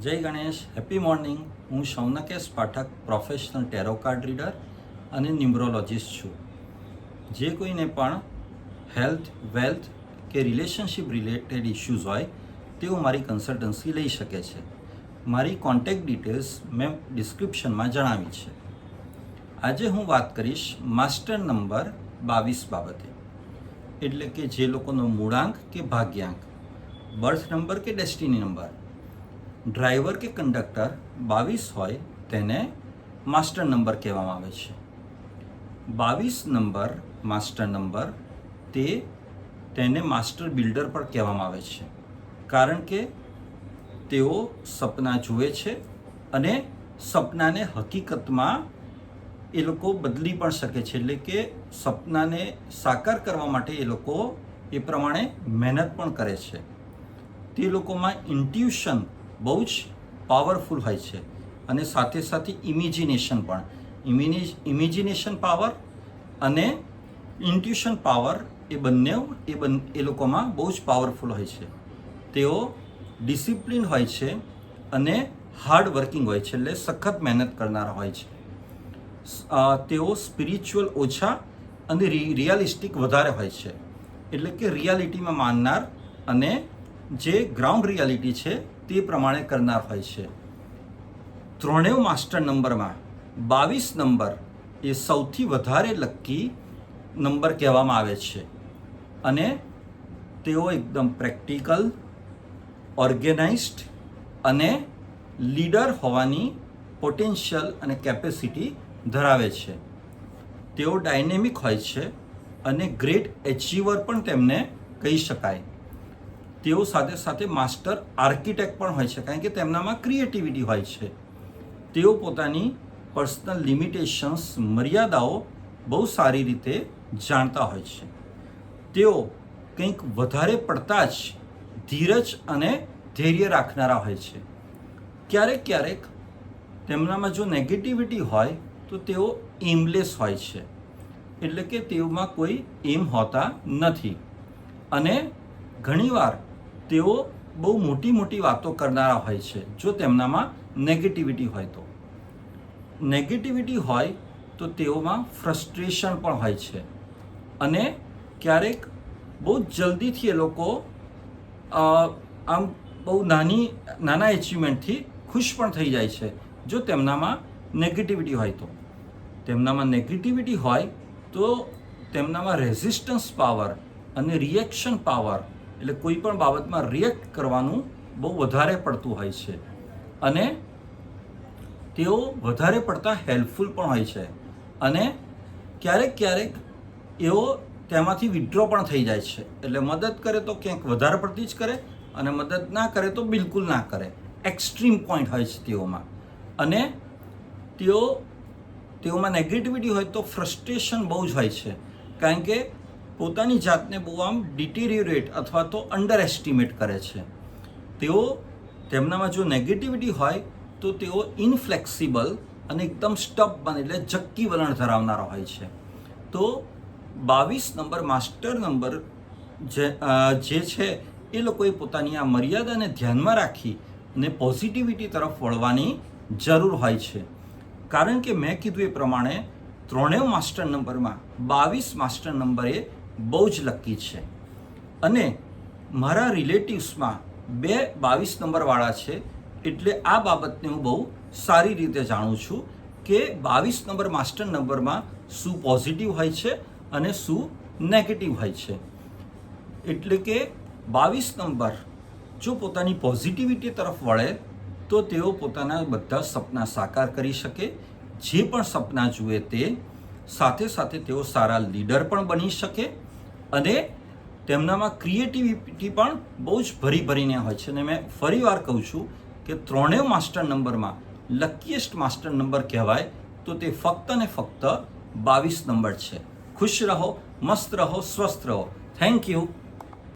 જય Ganesh, happy morning. હું Shaunkesh Pathak, professional tarot card reader અને ન્યુમરોલોજિસ્ટ છું. જે કોઈને પણ હેલ્થ, વેલ્થ કે રિલેશનશિપ રિલેટેડ ઇશ્યુઝ હોય તેઓ મારી કન્સલ્ટન્સી લઈ શકે છે. મારી કોન્ટેક્ટ ડિટેલ્સ મેં ડિસ્ક્રિપ્શનમાં જણાવી છે. આજે હું વાત કરીશ માસ્ટર નંબર 22 બાબતે, એટલે કે જે લોકોનો મૂળાંક કે ભાગ્યાંક, બર્થ નંબર કે ડેસ્ટિની નંબર, ડ્રાઈવર કે કંડક્ટર 22 હોય તેને માસ્ટર નંબર કહેવામાં આવે છે. 22 નંબર માસ્ટર નંબર તેને માસ્ટર બિલ્ડર પણ કહેવામાં આવે છે, કારણ કે તેઓ સપના જુએ છે અને સપનાને હકીકતમાં એ લોકો બદલી પણ શકે છે, એટલે કે સપનાને સાકાર કરવા માટે એ લોકો એ પ્રમાણે મહેનત પણ કરે છે. તે લોકોમાં ઇન્ટ્યુશન બહુ જ પાવરફુલ હોય છે અને સાથે સાથે ઇમેજિનેશન પણ. ઇમેજિનેશન પાવર અને ઇન્ટ્યુશન પાવર એ લોકોમાં બહુ જ પાવરફુલ હોય છે. તેઓ ડિસિપ્લિન હોય છે અને હાર્ડ વર્કિંગ હોય છે, એટલે સખત મહેનત કરનારા હોય છે. તેઓ સ્પિરિચ્યુઅલ ઓછા અને રિયાલિસ્ટિક વધારે હોય છે, એટલે કે રિયાલિટીમાં માનનાર અને જે ગ્રાઉન્ડ રિયાલિટી છે તે પ્રમાણે કરનાર હોય છે. ત્રણેય માસ્ટર નંબરમાં 22 નંબર એ સૌથી વધારે લકી નંબર કહેવામાં આવે છે અને તેઓ એકદમ પ્રેક્ટિકલ, ઓર્ગેનાઇઝ્ડ અને લીડર હોવાની પોટેન્શિયલ અને કેપેસિટી ધરાવે છે. તેઓ ડાયનેમિક હોય છે અને ગ્રેટ એચીવર પણ તેમને કહી શકાય. તેઓ સાથે સાથે માસ્ટર આર્કિટેક્ટ પણ હોય છે, કારણ કે તેમનામાં ક્રિએટિવિટી હોય છે. તેઓ પોતાની પર્સનલ લિમિટેશન્સ, મર્યાદાઓ બહુ સારી રીતે જાણતા હોય છે. તેઓ કંઈક વધારે પડતા જ ધીરજ અને ધૈર્ય રાખનારા હોય છે. ક્યારેક ક્યારેક તેમનામાં જો નેગેટિવિટી હોય તો તેઓ એમલેસ હોય છે, એટલે કે તેઓમાં કોઈ એમ હોતા નથી અને ઘણીવાર તેઓ બહુ મોટી મોટી વાતો કરનારા હોય છે. જો તેમનામાં નેગેટિવિટી હોય તો તેઓમાં ફ્રસ્ટ્રેશન પણ હોય છે અને ક્યારેક બહુ જલ્દીથી એ લોકો આમ બહુ નાના એચિવમેન્ટથી ખુશ પણ થઈ જાય છે. જો તેમનામાં નેગેટિવિટી હોય તો તેમનામાં રેઝિસ્ટન્સ પાવર અને રિએક્શન પાવર, એટલે કોઈ પણ બાબતમાં રિએક્ટ કરવાનું બહુ વધારે પડતું હોય છે અને તેઓ વધારે પડતા હેલ્પફુલ પણ હોય છે અને ક્યારેક એઓ તેમાંથી વિડ્રો પણ થઈ જાય છે. એટલે મદદ કરે તો ક્યાંક વધારે પડતી જ કરે અને મદદ ના કરે તો બિલકુલ ના કરે. એક્સ્ટ્રીમ પોઈન્ટ હોય છે તેઓમાં. અને તેઓમાં નેગેટિવિટી હોય તો ફ્રસ્ટ્રેશન બહુ જ હોય છે, કારણ કે પોતાની જાતને બહુ આમ ડિટેરિયોરેટ અથવા તો અંડર એસ્ટિમેટ કરે છે. તેમનામાં જો નેગેટિવિટી હોય તો તેઓ ઇનફ્લેક્સિબલ અને એકદમ સ્ટબબન, એટલે જક્કી વલણ ધરાવનારા હોય છે. તો 22 નંબર માસ્ટર નંબર જે છે એ લોકોએ પોતાની આ મર્યાદાને ધ્યાનમાં રાખી અને પોઝિટિવિટી તરફ વળવાની જરૂર હોય છે, કારણ કે મેં કીધું એ પ્રમાણે ત્રણેય માસ્ટર નંબરમાં 22 માસ્ટર નંબર એ બહુ જ લકી છે. અને મારા રિલેટિવ્સમાં 22 નંબરવાળા છે, એટલે આ બાબતને હું બહુ સારી રીતે જાણું છું કે 22 નંબર માસ્ટર નંબરમાં શું પોઝિટિવ હોય છે અને શું નેગેટિવ હોય છે. એટલે કે 22 નંબર જો પોતાની પોઝિટિવિટી તરફ વળે તો તેઓ પોતાના બધા સપના સાકાર કરી શકે, જે પણ સપના જુએ તે. સાથે સાથે તેઓ સારા લીડર પણ બની શકે અને તેમનામાં ક્રિએટિવિટી પણ બહુ જ ભરીને હોય છે. અને મેં ફરી વાર કહું છું કે ત્રણેય માસ્ટર નંબરમાં લકીએસ્ટ માસ્ટર નંબર કહેવાય તો તે ફક્ત ને ફક્ત 22 નંબર છે. ખુશ રહો, મસ્ત રહો, સ્વસ્થ રહો. Thank you.